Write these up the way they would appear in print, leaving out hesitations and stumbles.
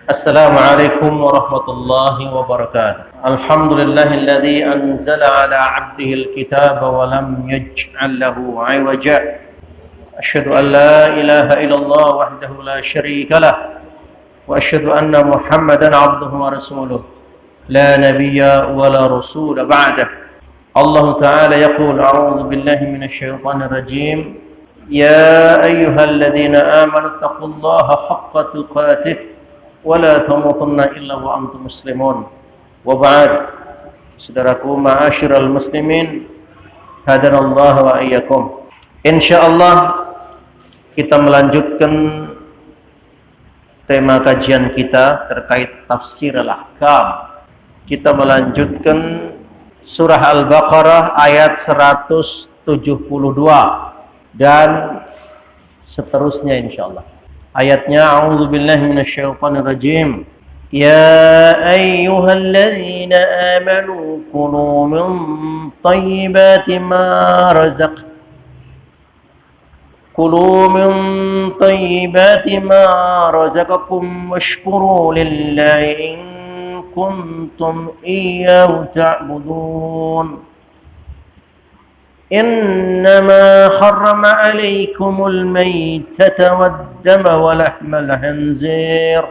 السلام عليكم ورحمة الله وبركاته. الحمد لله الذي أنزل على عبده الكتاب ولم يجعل له عوجا. أشهد أن لا إله إلا الله وحده لا شريك له وأشهد أن محمدا عبده ورسوله لا نبي ولا رسول بعده. الله تعالى يقول: أعوذ بالله من الشيطان الرجيم. يا أيها الذين آمنوا اتقوا الله حق تقاته ولا تموتن إلا وأنتم مسلمون. وبعد. Saudaraku ma'asyiral muslimin, hadanallahu wa iyyakum. Insyaallah kita melanjutkan tema kajian kita terkait tafsir al-ahkam. Kita melanjutkan surah Al-Baqarah ayat 172 dan seterusnya insyaallah. Ayatnya, a'udzubillahi minasyaitonir rajim. Ya ayyuhalladzina amanu kulu min thayyibati ma razaqakum washkuru lillahi in kuntum iyyahu ta'budun. إنما حرم عليكم الميتة والدم ولحم الخنزير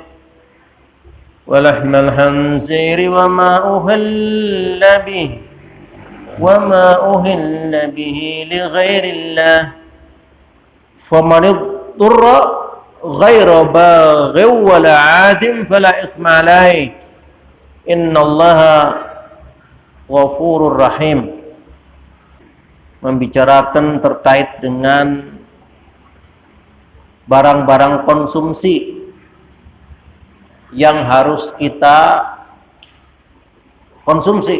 وما أهل به لغير الله فمن اضطر غير باغ ولا عاد فلا إثم عليه إن الله غفور رحيم. Membicarakan terkait dengan barang-barang konsumsi yang harus kita konsumsi,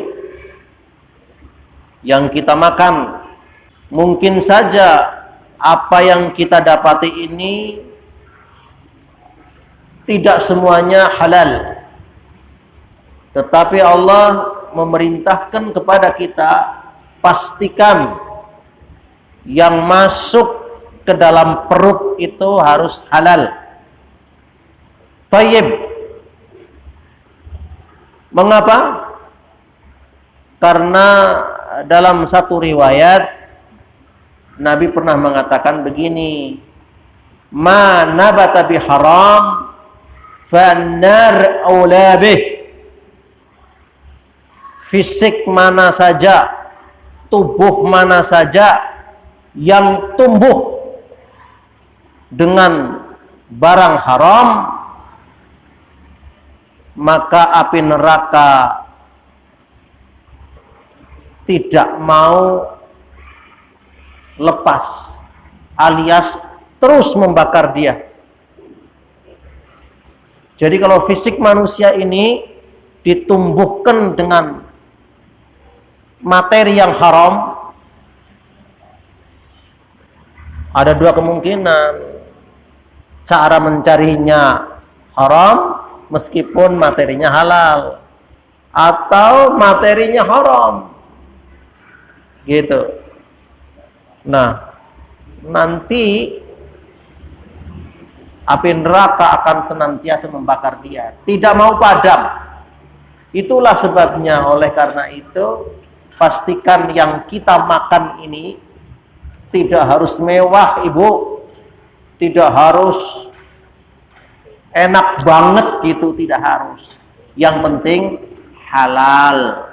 yang kita makan. Mungkin saja apa yang kita dapati ini tidak semuanya halal, tetapi Allah memerintahkan kepada kita, pastikan yang masuk ke dalam perut itu harus halal, thayyib. Mengapa? Karena dalam satu riwayat Nabi pernah mengatakan begini, ma nabata bi haram fannar aula bih. Fisik mana saja, tubuh mana saja yang tumbuh dengan barang haram, maka api neraka tidak mau lepas, alias terus membakar dia. Jadi kalau fisik manusia ini ditumbuhkan dengan materi yang haram, ada dua kemungkinan. Cara mencarinya haram meskipun materinya halal, atau materinya haram gitu. Nah, nanti api neraka akan senantiasa membakar dia, tidak mau padam. Itulah sebabnya, oleh karena itu pastikan yang kita makan ini tidak harus mewah, ibu, tidak harus enak banget gitu, tidak harus. Yang penting halal,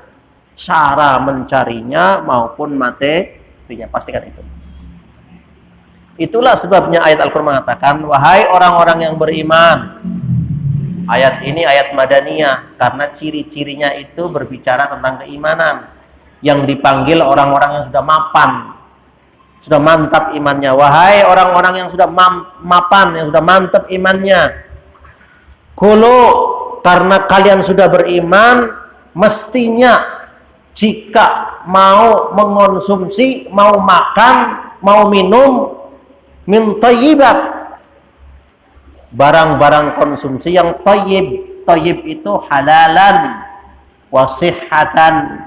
cara mencarinya maupun materinya, pastikan itu. Itulah sebabnya ayat Al-Quran mengatakan, wahai orang-orang yang beriman. Ayat ini ayat Madaniyah, karena ciri-cirinya itu berbicara tentang keimanan. Yang dipanggil orang-orang yang sudah mapan, sudah mantap imannya. Wahai orang-orang yang sudah mapan, yang sudah mantap imannya, kulu, karena kalian sudah beriman, mestinya jika mau mengonsumsi, mau makan, mau minum, min thayyibat, barang-barang konsumsi yang thayyib. Thayyib itu halalan wasihatan,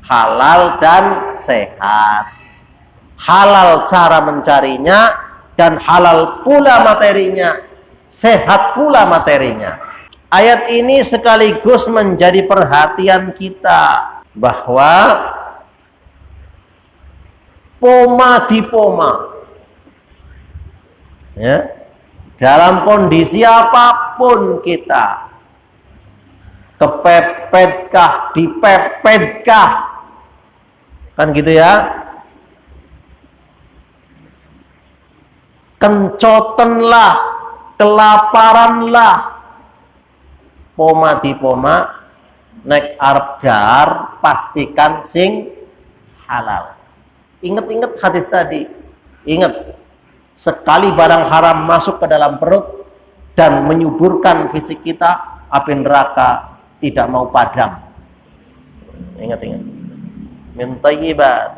halal dan sehat. Halal cara mencarinya dan halal pula materinya, sehat pula materinya. Ayat ini sekaligus menjadi perhatian kita bahwa poma di poma, ya, dalam kondisi apapun kita, kepepetkah, dipepetkah, kan gitu ya, kencotenlah, kelaparanlah, poma di poma, nek arep dahar pastikan sing halal. Ingat-ingat hadis tadi. Ingat, sekali barang haram masuk ke dalam perut dan menyuburkan fisik kita, api neraka tidak mau padam. Ingat-ingat. Min thayyibat.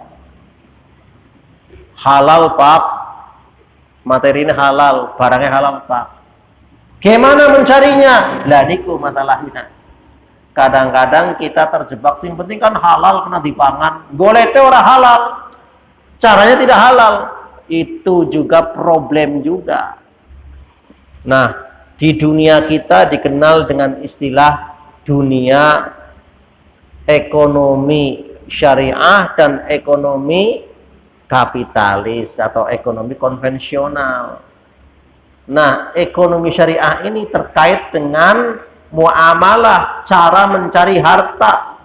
Halal Pak. Materi ini halal, barangnya halal Pak. Gimana mencarinya? Lah niku masalahnya. Kadang-kadang kita terjebak, sing penting kan halal kena dipangan. Golete ora halal. Caranya tidak halal. Itu juga problem juga. Nah, di dunia kita dikenal dengan istilah dunia ekonomi syariah dan ekonomi kapitalis atau ekonomi konvensional. Nah, ekonomi syariah ini terkait dengan muamalah, cara mencari harta.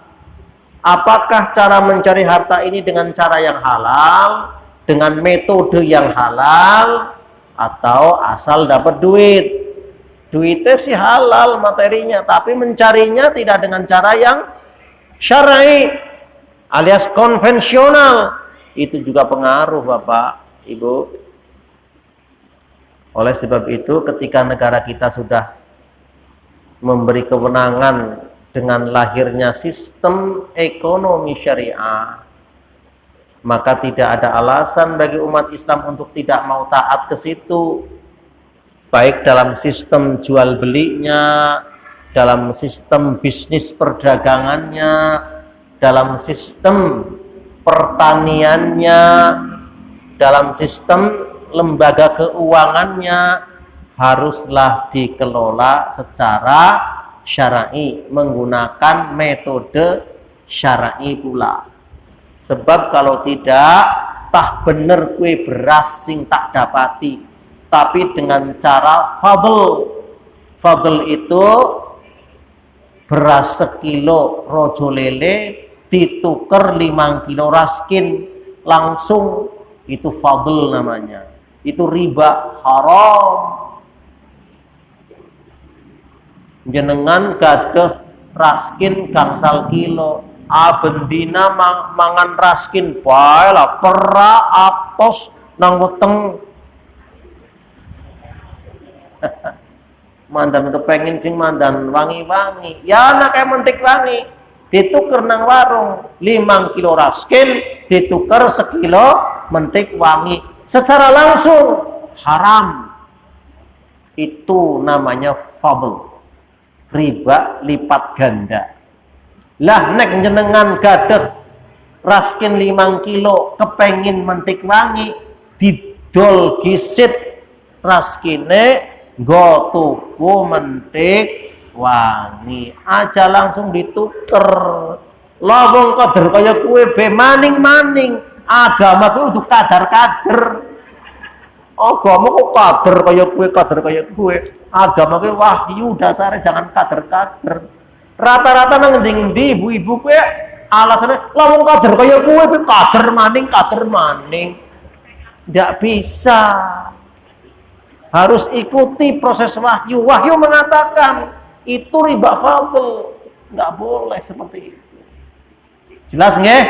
Apakah cara mencari harta ini dengan cara yang halal, dengan metode yang halal, atau asal dapat duit? Duitnya sih halal materinya, tapi mencarinya tidak dengan cara yang syar'i alias konvensional. Itu juga pengaruh Bapak, Ibu. Oleh sebab itu, ketika negara kita sudah memberi kewenangan dengan lahirnya sistem ekonomi syariah, maka tidak ada alasan bagi umat Islam untuk tidak mau taat ke situ, baik dalam sistem jual belinya, dalam sistem bisnis perdagangannya, dalam sistem pertaniannya, dalam sistem lembaga keuangannya, haruslah dikelola secara syar'i, menggunakan metode syar'i pula. Sebab kalau tidak, tah bener kue beras sing tak dapati, tapi dengan cara fadl. Fadl itu beras sekilo rojo lele dituker 5 kilo raskin langsung, itu fadl namanya. Itu riba, haram. Jenengan gadah raskin gangsal kilo, bendina mangan raskin bae lah, pera atos nang weteng. Mandan kepengin sing mandan wangi-wangi, ya anak mentik wangi, dituker nang warung 5 kilo raskin, dituker sekilo mentik wangi, secara langsung haram. Itu namanya fadl, riba lipat ganda. Lah nek jenengan gadah raskin 5 kilo kepengin mentik wangi, didol gisit raskine, go tuku mentik wangi aja langsung dituker. Lawang kader kaya kue be maning-maning, agama kue untuk kadar-kadar. Agama kok kader kaya kue, agama kue wahyu, dasarnya jangan kader-kader. Rata-rata nang ngendi-ngendi ibu-ibu kue alasannya lawang kader kaya kue, kader maning. Nggak bisa. Harus ikuti proses wahyu. Wahyu mengatakan itu riba fadl, nggak boleh seperti itu. Jelas nggih?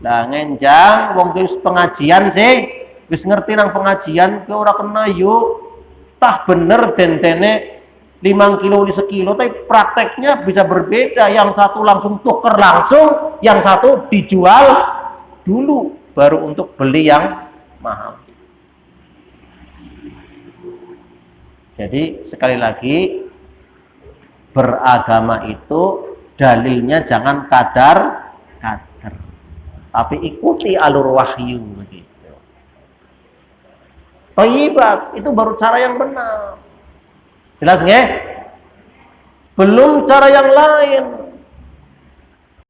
Lah ngenjang wong wis pengajian sih, wis ngerti nang pengajian ke ora kena yuk. Tah bener dentene 5 kilo di sekilo, tapi prakteknya bisa berbeda. Yang satu langsung tuker langsung, yang satu dijual dulu baru untuk beli yang mahal. Jadi sekali lagi, beragama itu dalilnya jangan kadar, tapi ikuti alur wahyu begitu. Thayyibat itu baru cara yang benar. Jelas nggih? belum cara yang lain.